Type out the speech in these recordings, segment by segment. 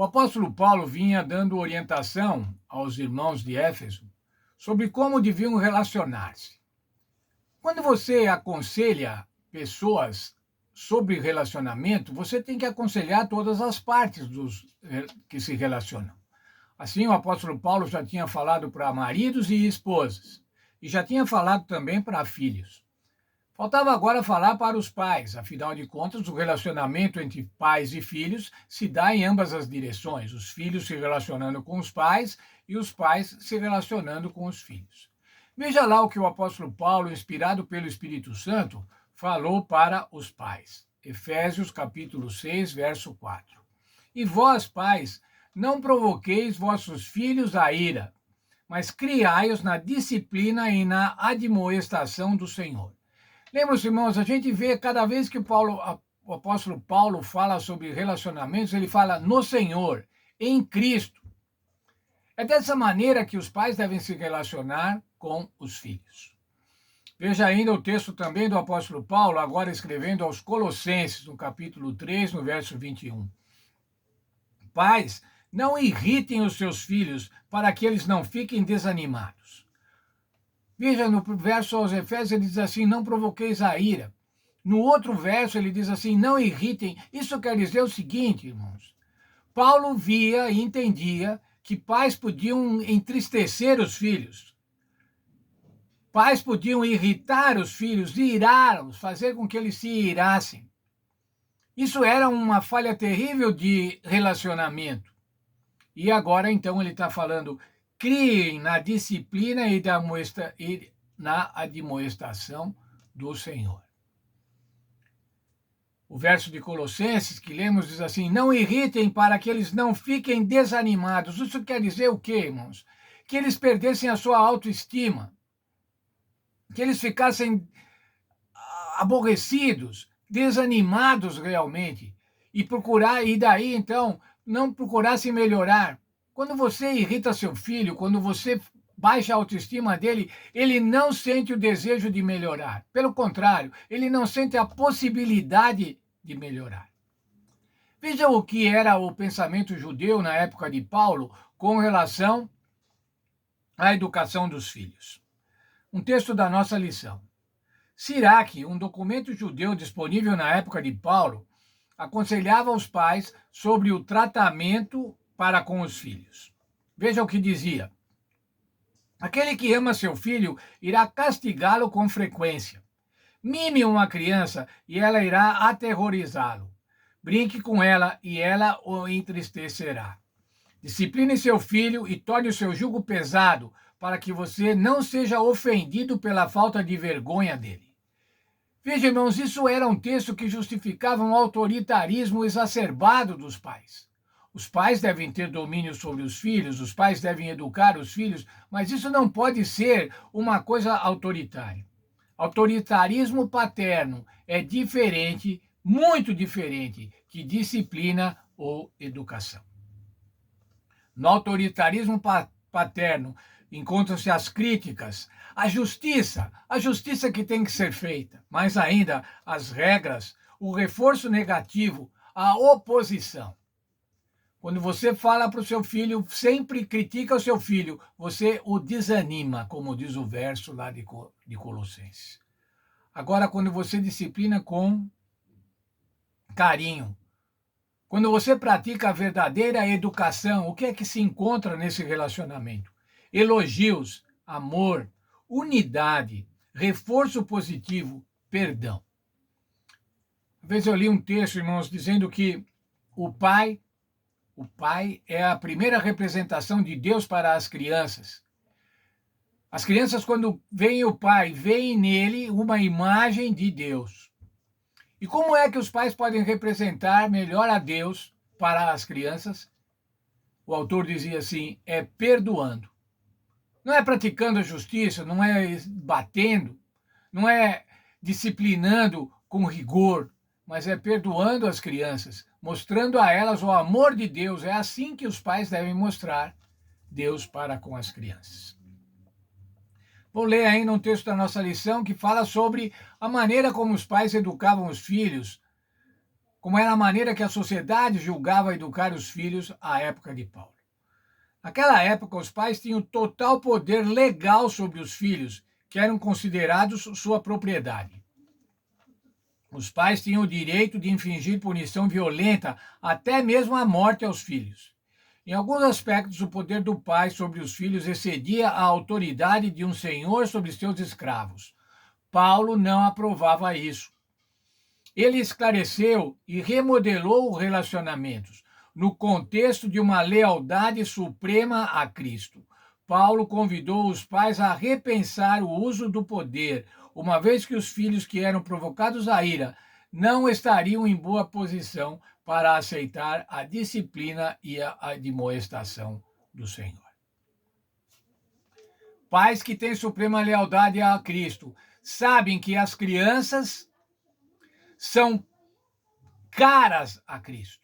O apóstolo Paulo vinha dando orientação aos irmãos de Éfeso sobre como deviam relacionar-se. Quando você aconselha pessoas sobre relacionamento, você tem que aconselhar todas as partes que se relacionam. Assim, o apóstolo Paulo já tinha falado para maridos e esposas, e já tinha falado também para filhos. Faltava agora falar para os pais, afinal de contas, o relacionamento entre pais e filhos se dá em ambas as direções, os filhos se relacionando com os pais e os pais se relacionando com os filhos. Veja lá o que o apóstolo Paulo, inspirado pelo Espírito Santo, falou para os pais. Efésios capítulo 6, verso 4. E vós, pais, não provoqueis vossos filhos à ira, mas criai-os na disciplina e na admoestação do Senhor. Lembra-se, irmãos, a gente vê cada vez que o apóstolo Paulo fala sobre relacionamentos, ele fala no Senhor, em Cristo. É dessa maneira que os pais devem se relacionar com os filhos. Veja ainda o texto também do apóstolo Paulo, agora escrevendo aos Colossenses, no capítulo 3, no verso 21. Pais, não irritem os seus filhos para que eles não fiquem desanimados. Veja, no verso aos Efésios, ele diz assim, não provoqueis a ira. No outro verso, ele diz assim, não irritem. Isso quer dizer o seguinte, irmãos. Paulo via e entendia que pais podiam entristecer os filhos. Pais podiam irritar os filhos, irá-los, fazer com que eles se irassem. Isso era uma falha terrível de relacionamento. E agora, então, ele está falando, criem na disciplina e na admoestação do Senhor. O verso de Colossenses que lemos diz assim, não irritem para que eles não fiquem desanimados. Isso quer dizer o quê, irmãos? Que eles perdessem a sua autoestima, que eles ficassem aborrecidos, desanimados realmente, e daí, então, não procurassem melhorar. Quando você irrita seu filho, quando você baixa a autoestima dele, ele não sente o desejo de melhorar. Pelo contrário, ele não sente a possibilidade de melhorar. Veja o que era o pensamento judeu na época de Paulo com relação à educação dos filhos. Um texto da nossa lição. Siraque, um documento judeu disponível na época de Paulo, aconselhava os pais sobre o tratamento para com os filhos. Veja o que dizia. Aquele que ama seu filho irá castigá-lo com frequência. Mime uma criança e ela irá aterrorizá-lo. Brinque com ela e ela o entristecerá. Discipline seu filho e torne o seu jugo pesado para que você não seja ofendido pela falta de vergonha dele. Veja, irmãos, isso era um texto que justificava um autoritarismo exacerbado dos pais. Os pais devem ter domínio sobre os filhos, os pais devem educar os filhos, mas isso não pode ser uma coisa autoritária. Autoritarismo paterno é diferente, muito diferente, que disciplina ou educação. No autoritarismo paterno encontram-se as críticas, a justiça que tem que ser feita, mas ainda as regras, o reforço negativo, a oposição. Quando você fala para o seu filho, sempre critica o seu filho, você o desanima, como diz o verso lá de Colossenses. Agora, quando você disciplina com carinho, quando você pratica a verdadeira educação, o que é que se encontra nesse relacionamento? Elogios, amor, unidade, reforço positivo, perdão. Uma vez eu li um texto, irmãos, dizendo que o pai é a primeira representação de Deus para as crianças. As crianças, quando veem o pai, veem nele uma imagem de Deus. E como é que os pais podem representar melhor a Deus para as crianças? O autor dizia assim, é perdoando. Não é praticando a justiça, não é batendo, não é disciplinando com rigor, mas é perdoando as crianças, mostrando a elas o amor de Deus. É assim que os pais devem mostrar Deus para com as crianças. Vou ler ainda um texto da nossa lição que fala sobre a maneira como os pais educavam os filhos como era a maneira que a sociedade julgava educar os filhos à época de Paulo. Naquela época, os pais tinham total poder legal sobre os filhos, que eram considerados sua propriedade. Os pais tinham o direito de infligir punição violenta, até mesmo a morte aos filhos. Em alguns aspectos, o poder do pai sobre os filhos excedia a autoridade de um senhor sobre seus escravos. Paulo não aprovava isso. Ele esclareceu e remodelou os relacionamentos no contexto de uma lealdade suprema a Cristo. Paulo convidou os pais a repensar o uso do poder, uma vez que os filhos que eram provocados à ira não estariam em boa posição para aceitar a disciplina e a admoestação do Senhor. Pais que têm suprema lealdade a Cristo sabem que as crianças são caras a Cristo.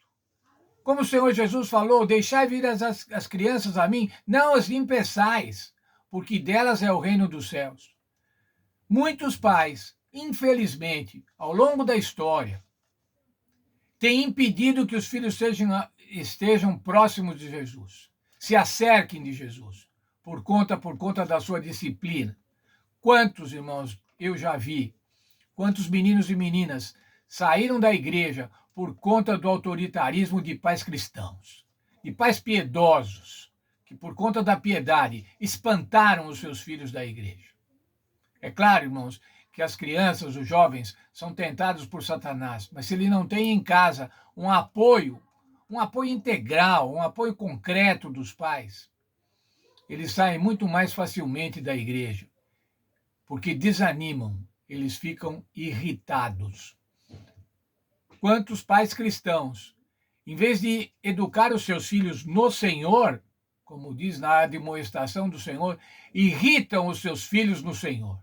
Como o Senhor Jesus falou, deixai vir as crianças a mim, não as impeçais, porque delas é o reino dos céus. Muitos pais, infelizmente, ao longo da história, têm impedido que os filhos estejam próximos de Jesus, se acerquem de Jesus, por conta da sua disciplina. Quantos, irmãos, eu já vi, quantos meninos e meninas saíram da igreja por conta do autoritarismo de pais cristãos, de pais piedosos, que por conta da piedade espantaram os seus filhos da igreja. É claro, irmãos, que as crianças, os jovens, são tentados por Satanás, mas se ele não tem em casa um apoio integral, um apoio concreto dos pais, eles saem muito mais facilmente da igreja, porque desanimam, eles ficam irritados. Quantos pais cristãos, em vez de educar os seus filhos no Senhor, como diz na admoestação do Senhor, irritam os seus filhos no Senhor.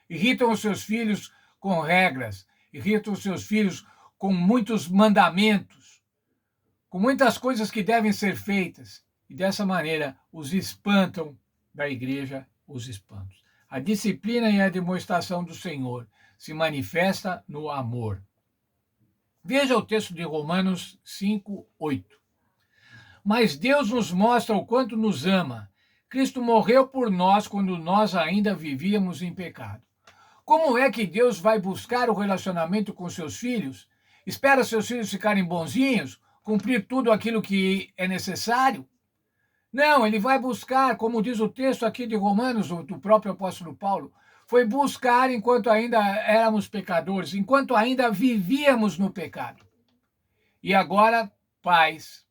Irritam os seus filhos com regras, irritam os seus filhos com muitos mandamentos, com muitas coisas que devem ser feitas, e dessa maneira os espantam da igreja, os espantos. A disciplina e a demonstração do Senhor se manifesta no amor. Veja o texto de Romanos 5:8. Mas Deus nos mostra o quanto nos ama. Cristo morreu por nós quando nós ainda vivíamos em pecado. Como é que Deus vai buscar o relacionamento com seus filhos? Espera seus filhos ficarem bonzinhos? Cumprir tudo aquilo que é necessário? Não, ele vai buscar, como diz o texto aqui de Romanos, do próprio apóstolo Paulo, foi buscar enquanto ainda éramos pecadores, enquanto ainda vivíamos no pecado. E agora, pais,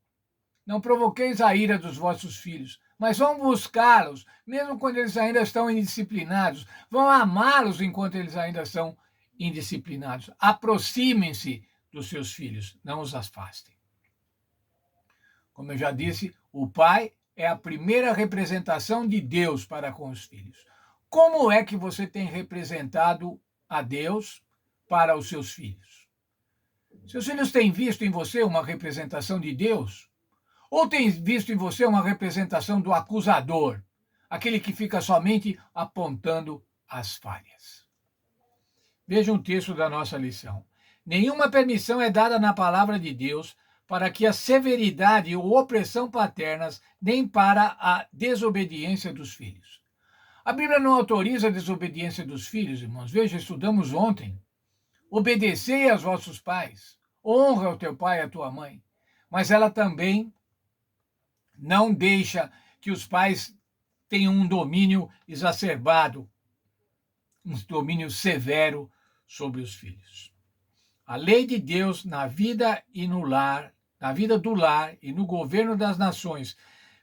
não provoqueis a ira dos vossos filhos, mas vão buscá-los, mesmo quando eles ainda estão indisciplinados. Vão amá-los enquanto eles ainda são indisciplinados. Aproximem-se dos seus filhos, não os afastem. Como eu já disse, o pai é a primeira representação de Deus para com os filhos. Como é que você tem representado a Deus para os seus filhos? Seus filhos têm visto em você uma representação de Deus? Ou têm visto em você uma representação do acusador, aquele que fica somente apontando as falhas? Veja um texto da nossa lição. Nenhuma permissão é dada na palavra de Deus para que a severidade ou opressão paternas, nem para a desobediência dos filhos. A Bíblia não autoriza a desobediência dos filhos, irmãos. Veja, estudamos ontem. Obedecei aos vossos pais. Honra o teu pai e a tua mãe. Mas ela também não deixa que os pais tenham um domínio exacerbado, um domínio severo sobre os filhos. A lei de Deus na vida e no lar, na vida do lar e no governo das nações,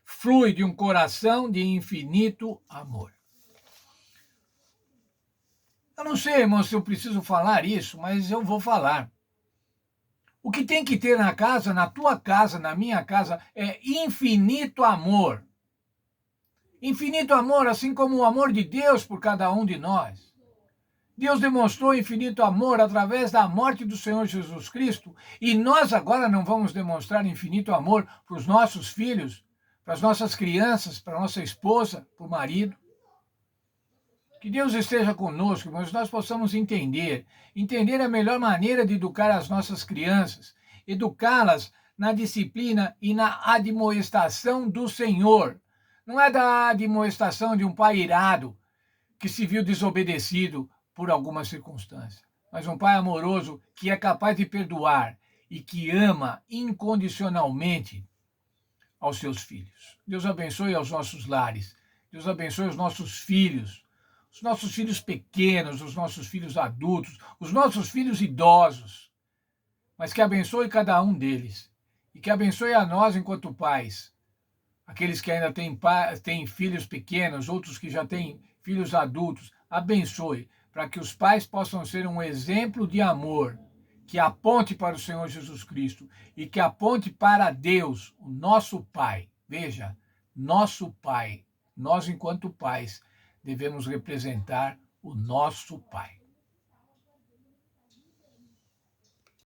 flui de um coração de infinito amor. Eu não sei, irmão, se eu preciso falar isso, mas eu vou falar. O que tem que ter na casa, na tua casa, na minha casa, é infinito amor. Infinito amor, assim como o amor de Deus por cada um de nós. Deus demonstrou infinito amor através da morte do Senhor Jesus Cristo, e nós agora não vamos demonstrar infinito amor para os nossos filhos, para as nossas crianças, para a nossa esposa, para o marido. Que Deus esteja conosco, mas nós possamos entender a melhor maneira de educar as nossas crianças, educá-las na disciplina e na admoestação do Senhor. Não é da admoestação de um pai irado que se viu desobedecido por alguma circunstância, mas um pai amoroso que é capaz de perdoar e que ama incondicionalmente aos seus filhos. Deus abençoe aos nossos lares. Deus abençoe os nossos filhos pequenos, os nossos filhos adultos, os nossos filhos idosos, mas que abençoe cada um deles e que abençoe a nós enquanto pais, aqueles que ainda têm filhos pequenos, outros que já têm filhos adultos, abençoe para que os pais possam ser um exemplo de amor, que aponte para o Senhor Jesus Cristo e que aponte para Deus, o nosso Pai. Veja, nosso Pai. Nós, enquanto pais, devemos representar o nosso Pai.